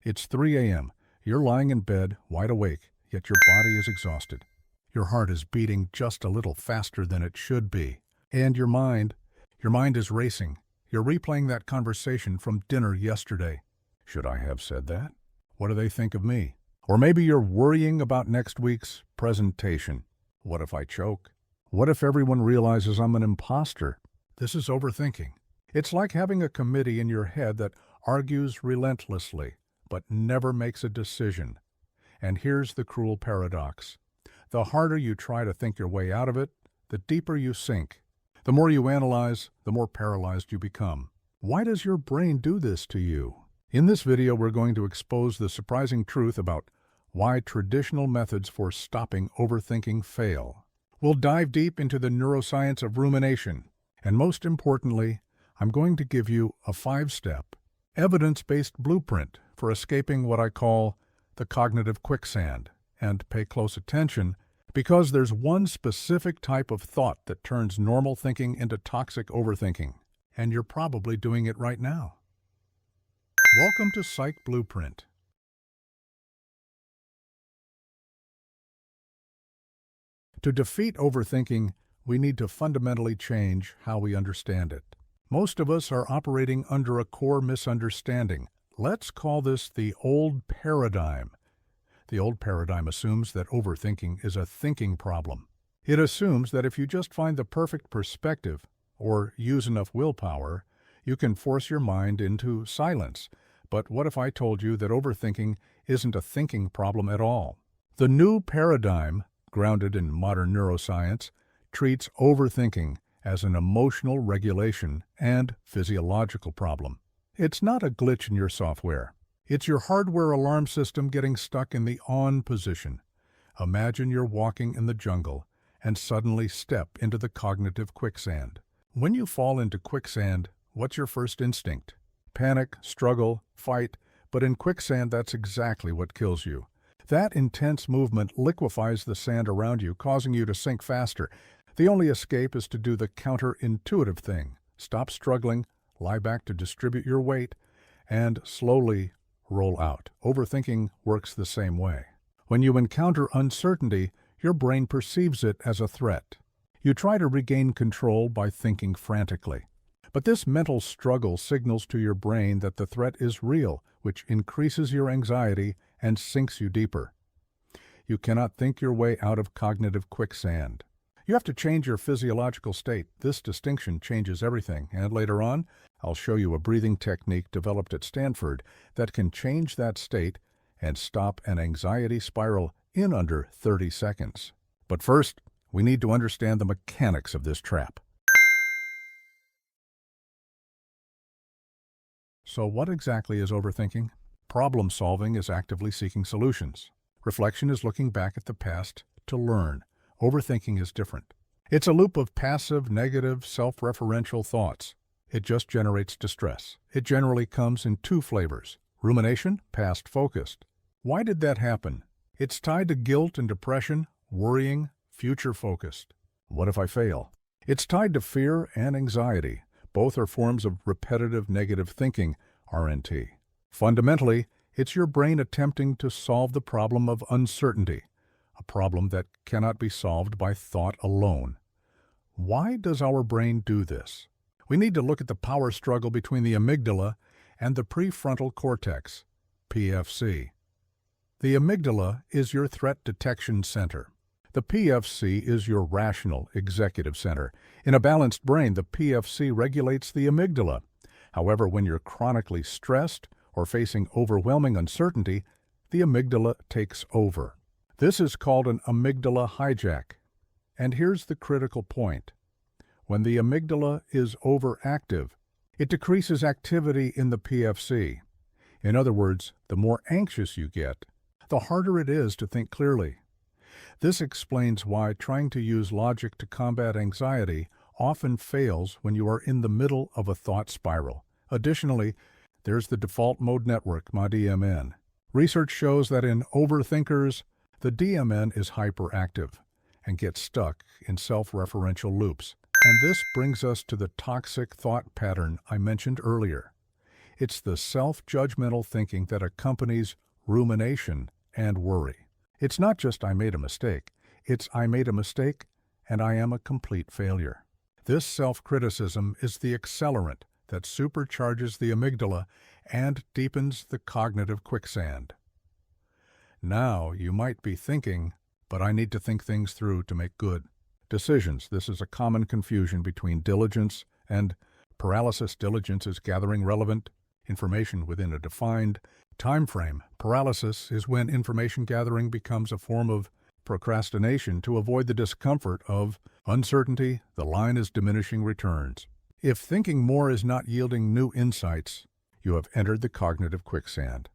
It's 3 a.m. You're lying in bed, wide awake, yet your body is exhausted. Your heart is beating just a little faster than it should be. And your mind is racing. You're replaying that conversation from dinner yesterday. Should I have said that? What do they think of me? Or maybe you're worrying about next week's presentation. What if I choke? What if everyone realizes I'm an imposter? This is overthinking. It's like having a committee in your head that argues relentlessly, but never makes a decision. And here's the cruel paradox. The harder you try to think your way out of it, the deeper you sink. The more you analyze, the more paralyzed you become. Why does your brain do this to you? In this video, we're going to expose the surprising truth about why traditional methods for stopping overthinking fail. We'll dive deep into the neuroscience of rumination. And most importantly, I'm going to give you a 5-step, evidence-based blueprint for escaping what I call the cognitive quicksand. And pay close attention, because there's one specific type of thought that turns normal thinking into toxic overthinking. And you're probably doing it right now. Welcome to Psych Blueprint. To defeat overthinking, we need to fundamentally change how we understand it. Most of us are operating under a core misunderstanding. Let's call this the old paradigm. The old paradigm assumes that overthinking is a thinking problem. It assumes that if you just find the perfect perspective or use enough willpower, you can force your mind into silence. But what if I told you that overthinking isn't a thinking problem at all? The new paradigm, grounded in modern neuroscience, treats overthinking as an emotional regulation and physiological problem. It's not a glitch in your software. It's your hardware alarm system getting stuck in the on position. Imagine you're walking in the jungle and suddenly step into the cognitive quicksand. When you fall into quicksand, what's your first instinct? Panic, struggle, fight, but in quicksand, that's exactly what kills you. That intense movement liquefies the sand around you, causing you to sink faster. The only escape is to do the counterintuitive thing. Stop struggling, lie back to distribute your weight, and slowly roll out. Overthinking works the same way. When you encounter uncertainty, your brain perceives it as a threat. You try to regain control by thinking frantically. But this mental struggle signals to your brain that the threat is real, which increases your anxiety and sinks you deeper. You cannot think your way out of cognitive quicksand. You have to change your physiological state. This distinction changes everything, and later on, I'll show you a breathing technique developed at Stanford that can change that state and stop an anxiety spiral in under 30 seconds. But first, we need to understand the mechanics of this trap. So what exactly is overthinking? Problem solving is actively seeking solutions. Reflection is looking back at the past to learn. Overthinking is different. It's a loop of passive, negative, self-referential thoughts. It just generates distress. It generally comes in 2 flavors. Rumination, past-focused. Why did that happen? It's tied to guilt and depression, worrying, future-focused. What if I fail? It's tied to fear and anxiety. Both are forms of repetitive negative thinking, RNT. Fundamentally, it's your brain attempting to solve the problem of uncertainty, a problem that cannot be solved by thought alone. Why does our brain do this? We need to look at the power struggle between the amygdala and the prefrontal cortex, PFC. The amygdala is your threat detection center. The PFC is your rational executive center. In a balanced brain, the PFC regulates the amygdala. However, when you're chronically stressed or facing overwhelming uncertainty, the amygdala takes over. This is called an amygdala hijack. And here's the critical point. When the amygdala is overactive, it decreases activity in the PFC. In other words, the more anxious you get, the harder it is to think clearly. This explains why trying to use logic to combat anxiety often fails when you are in the middle of a thought spiral. Additionally, there's the default mode network, DMN. Research shows that in overthinkers, the DMN is hyperactive and gets stuck in self-referential loops. And this brings us to the toxic thought pattern I mentioned earlier. It's the self-judgmental thinking that accompanies rumination and worry. It's not just "I made a mistake." It's "I made a mistake and I am a complete failure." This self-criticism is the accelerant that supercharges the amygdala and deepens the cognitive quicksand. Now you might be thinking, "But I need to think things through to make good decisions." This is a common confusion between diligence and paralysis. Diligence is gathering relevant information within a defined time frame. Paralysis is when information gathering becomes a form of procrastination to avoid the discomfort of uncertainty. The line is diminishing returns. If thinking more is not yielding new insights, you have entered the cognitive quicksand.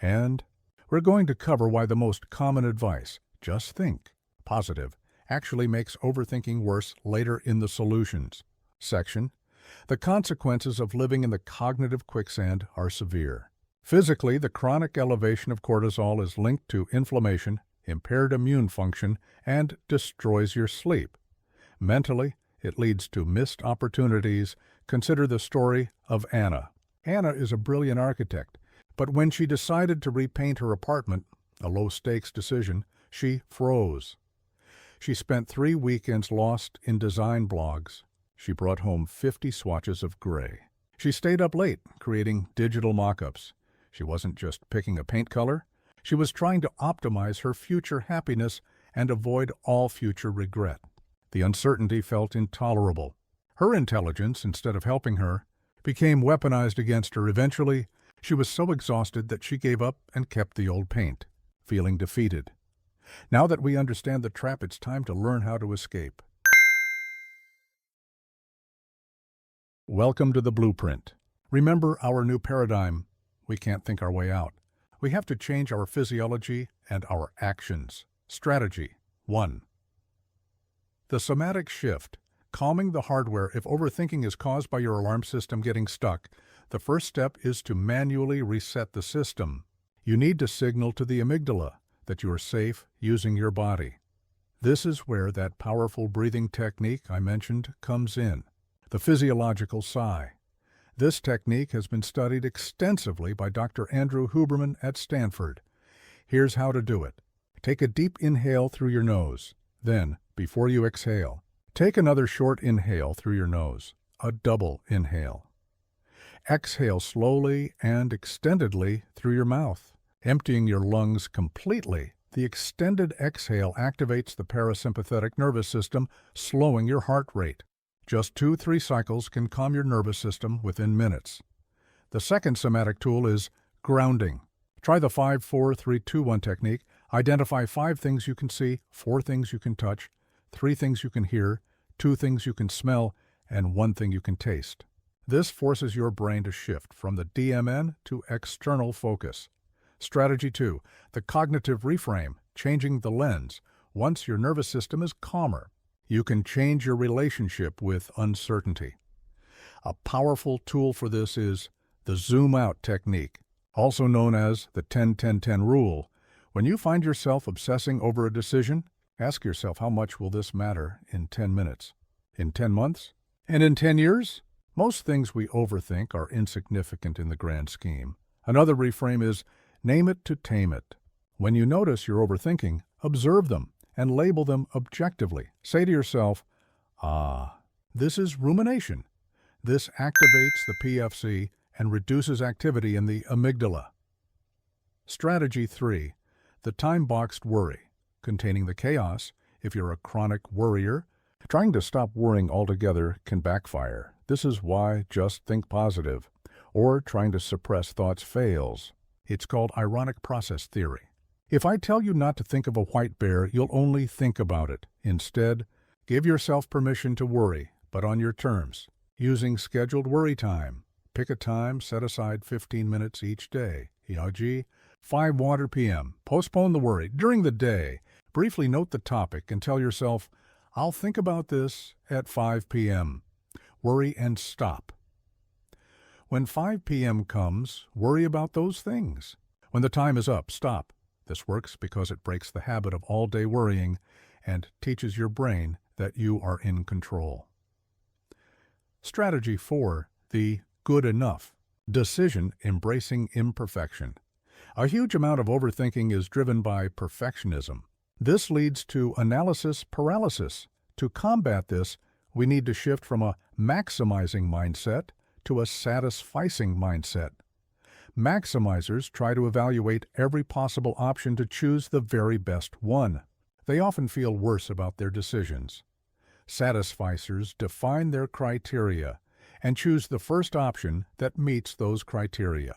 And we're going to cover why the most common advice, "just think positive," actually makes overthinking worse later in the solutions section. The consequences of living in the cognitive quicksand are severe. Physically, the chronic elevation of cortisol is linked to inflammation, impaired immune function, and destroys your sleep. Mentally, it leads to missed opportunities. Consider the story of Anna. Anna is a brilliant architect, but when she decided to repaint her apartment, a low-stakes decision, she froze. She spent 3 weekends lost in design blogs. She brought home 50 swatches of gray. She stayed up late creating digital mock-ups. She wasn't just picking a paint color. She was trying to optimize her future happiness and avoid all future regret. The uncertainty felt intolerable. Her intelligence, instead of helping her, became weaponized against her. Eventually, she was so exhausted that she gave up and kept the old paint, feeling defeated. Now that we understand the trap, it's time to learn how to escape. Welcome to the blueprint. Remember our new paradigm. We can't think our way out. We have to change our physiology and our actions. Strategy 1. The somatic shift. Calming the hardware. If overthinking is caused by your alarm system getting stuck, the first step is to manually reset the system. You need to signal to the amygdala that you are safe using your body. This is where that powerful breathing technique I mentioned comes in. The physiological sigh. This technique has been studied extensively by Dr. Andrew Huberman at Stanford. Here's how to do it. Take a deep inhale through your nose. Then, before you exhale, take another short inhale through your nose, a double inhale. Exhale slowly and extendedly through your mouth, emptying your lungs completely. The extended exhale activates the parasympathetic nervous system, slowing your heart rate. Just 2-3 cycles can calm your nervous system within minutes. The second somatic tool is grounding. Try the 5-4-3-2-1 technique. Identify 5 things you can see, 4 things you can touch, 3 things you can hear, 2 things you can smell, and 1 thing you can taste. This forces your brain to shift from the DMN to external focus. Strategy 2. The cognitive reframe, changing the lens. Once your nervous system is calmer, you can change your relationship with uncertainty. A powerful tool for this is the zoom out technique, also known as the 10-10-10 rule. When you find yourself obsessing over a decision, ask yourself, how much will this matter in 10 minutes, in 10 months, and in 10 years? Most things we overthink are insignificant in the grand scheme. Another reframe is name it to tame it. When you notice you're overthinking, observe them and label them objectively. Say to yourself, this is rumination. This activates the PFC and reduces activity in the amygdala. Strategy 3. The time-boxed worry, containing the chaos. If you're a chronic worrier, trying to stop worrying altogether can backfire. This is why just think positive, or trying to suppress thoughts fails. It's called ironic process theory. If I tell you not to think of a white bear, you'll only think about it. Instead, give yourself permission to worry, but on your terms, using scheduled worry time. Pick a time, set aside 15 minutes each day. e.g., 5 p.m. Postpone the worry. During the day, briefly note the topic and tell yourself, I'll think about this at 5 p.m. Worry and stop. When 5 p.m. comes, worry about those things. When the time is up, stop. This works because it breaks the habit of all-day worrying and teaches your brain that you are in control. Strategy 4. The good enough. Decision, embracing imperfection. A huge amount of overthinking is driven by perfectionism. This leads to analysis paralysis. To combat this, we need to shift from a maximizing mindset to a satisficing mindset. Maximizers try to evaluate every possible option to choose the very best one. They often feel worse about their decisions. Satisficers define their criteria and choose the first option that meets those criteria.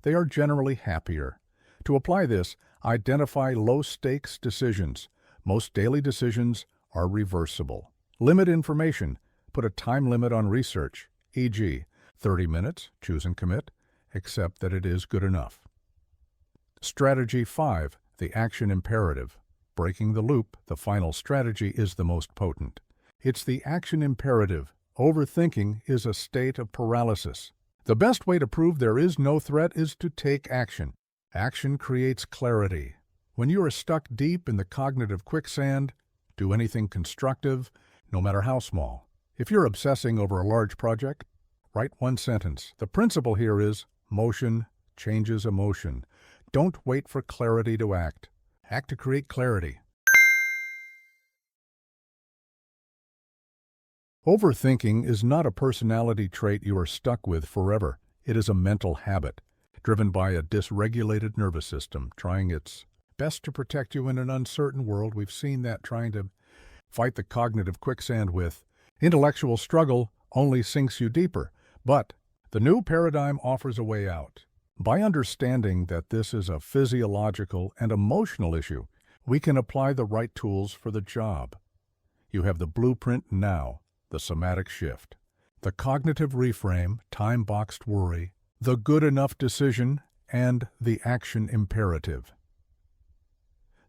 They are generally happier. To apply this, identify low-stakes decisions. Most daily decisions are reversible. Limit information. Put a time limit on research, e.g., 30 minutes, choose and commit, accept that it is good enough. Strategy 5, the action imperative. Breaking the loop, the final strategy, is the most potent. It's the action imperative. Overthinking is a state of paralysis. The best way to prove there is no threat is to take action. Action creates clarity. When you are stuck deep in the cognitive quicksand, do anything constructive, no matter how small. If you're obsessing over a large project, write one sentence. The principle here is motion changes emotion. Don't wait for clarity to act. Act to create clarity. Overthinking is not a personality trait you are stuck with forever. It is a mental habit, driven by a dysregulated nervous system, trying its best to protect you in an uncertain world. We've seen that trying to fight the cognitive quicksand with intellectual struggle only sinks you deeper. But the new paradigm offers a way out. By understanding that this is a physiological and emotional issue, we can apply the right tools for the job. You have the blueprint now, the somatic shift, the cognitive reframe, time-boxed worry, the good enough decision, and the action imperative.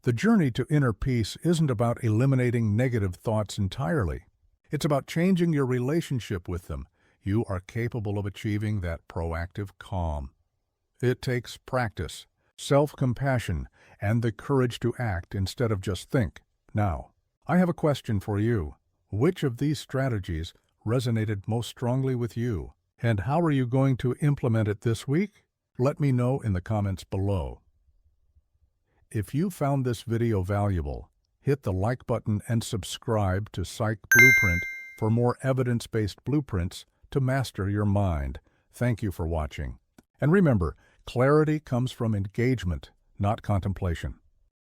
The journey to inner peace isn't about eliminating negative thoughts entirely. It's about changing your relationship with them. You are capable of achieving that proactive calm. It takes practice, self-compassion, and the courage to act instead of just think. Now, I have a question for you. Which of these strategies resonated most strongly with you? And how are you going to implement it this week? Let me know in the comments below. If you found this video valuable, hit the like button and subscribe to Psych Blueprint for more evidence-based blueprints to master your mind. Thank you for watching. And remember, clarity comes from engagement, not contemplation.